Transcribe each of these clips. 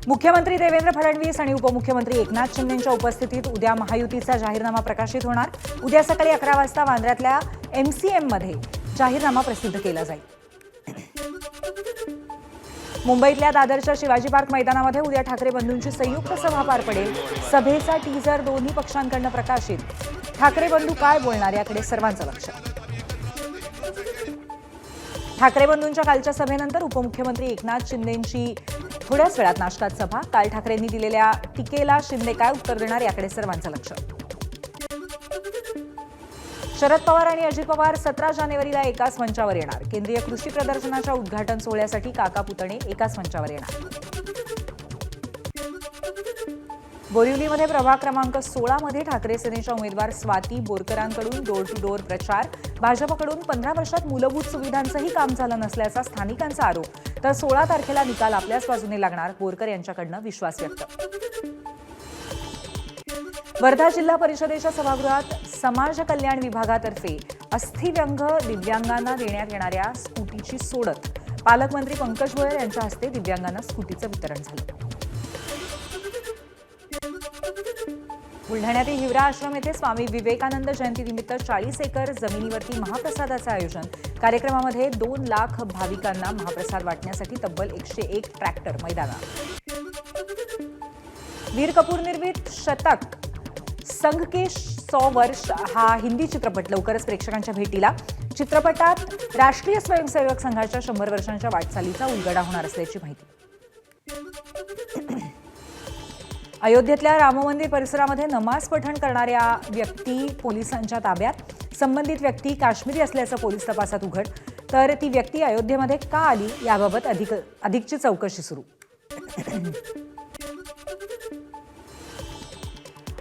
मुख्यमंत्री देवेंद्र फडणवीस आणि उपमुख्यमंत्री एकनाथ शिंदेंच्या उपस्थितीत उद्या महायुतीचा जाहीरनामा प्रकाशित होणार। उद्या सकाळी 11 वाजता वांद्र्यातल्या MCM मध्ये जाहीरनामा प्रसिद्ध केला जाईल। मुंबईतल्या दादरच्या शिवाजी पार्क मैदानामध्ये उद्या ठाकरे बंधूंची संयुक्त सभा पार पडेल। सभेचा टीजर दोन्ही पक्षांकडून प्रकाशित। ठाकरे बंधू काय बोलणार याकडे सर्वांचं लक्ष। ठाकरे बंधूंच्या कालच्या सभेनंतर उपमुख्यमंत्री एकनाथ शिंदेंची थोड्याच वेळात नाशकात सभा। काल ठाकरेंनी दिलेल्या टीकेला शिंदे काय उत्तर देणार याकडे सर्वांचं लक्ष। शरद पवार आणि अजित पवार 17 जानेवारीला एकाच मंचावर येणार। केंद्रीय कृषी प्रदर्शनाच्या उद्घाटन सोहळ्यासाठी काका पुतणे एकाच मंचावर येणार। बोरिवलीमध्ये प्रभाग क्रमांक 16 मध्ये ठाकरे सेनेच्या उमेदवार स्वाती बोरकरांकडून डोर टू डोर प्रचार। भाजपकडून 15 वर्षात मूलभूत सुविधांचंही काम झालं नसल्याचा स्थानिकांचा आरोप। तर 16 तारखेला निकाल आपल्याच बाजूने लागणार, बोरकर यांच्याकडून विश्वास व्यक्त। वर्धा जिल्हा परिषदेच्या सभागृहात समाज कल्याण विभागातर्फे अस्थिव्यंग दिव्यांगांना देण्यात येणाऱ्या स्कूटीची सोडत। पालकमंत्री पंकज भोयर यांच्या हस्ते दिव्यांगांना स्कूटीचं वितरण झालं। बुलढाण्यातील हिवरा आश्रम येथे स्वामी विवेकानंद जयंतीनिमित्त 40 एकर जमिनीवरती महाप्रसादाचं आयोजन। कार्यक्रमामध्ये 2 लाख भाविकांना महाप्रसाद वाटण्यासाठी तब्बल 101 ट्रॅक्टर मैदानात। वीर कपूर निर्मित शतक संघ के 100 वर्ष हा हिंदी चित्रपट लवकरच प्रेक्षकांच्या भेटीला। चित्रपटात राष्ट्रीय स्वयंसेवक संघाच्या 100 वर्षांच्या वाटचालीचा उलगडा होणार असल्याची माहिती। अयोध्येतल्या राममंदिर परिसरामध्ये नमाज पठण करणाऱ्या व्यक्ती पोलिसांच्या ताब्यात। संबंधित व्यक्ती काश्मीरी असल्याचं पोलीस तपासात उघड। तर ती व्यक्ती अयोध्येमध्ये का आली याबाबत अधिकची चौकशी सुरू।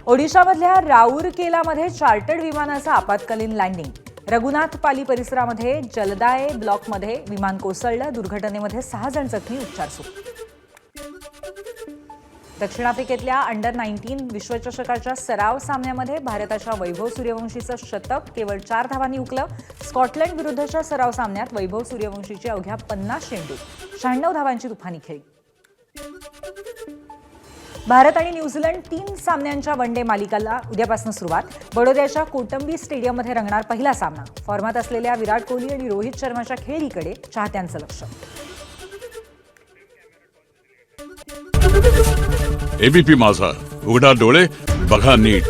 ओडिशामधल्या राऊरकेलामध्ये चार्टर्ड विमानाचं आपत्कालीन लँडिंग। रघुनाथपाली परिसरामध्ये जलदाय ब्लॉकमध्ये विमान कोसळलं। दुर्घटनेमध्ये 6 जण जखमी, उपचार सुरू। दक्षिण आफ्रिकेतल्या अंडर-19 विश्वचषकाच्या सराव सामन्यामध्ये भारताच्या वैभव सूर्यवंशीचं शतक केवळ 4 धावांनी हुकलं। स्कॉटलंड विरुद्धच्या सराव सामन्यात वैभव सूर्यवंशीची अवघ्या 50 चेंडू 96 धावांची तुफानी खेळी। भारत आणि न्यूझीलंड 3 सामन्यांच्या वनडे मालिकेला उद्यापासून सुरुवात। बडोद्याच्या कोटंबी स्टेडियममध्ये रंगणार पहिला सामना। फॉर्मात असलेल्या विराट कोहली आणि रोहित शर्माच्या खेळीकडे चाहत्यांचं लक्ष। एबीपी माझा, उघडा डोळे बघा नीट।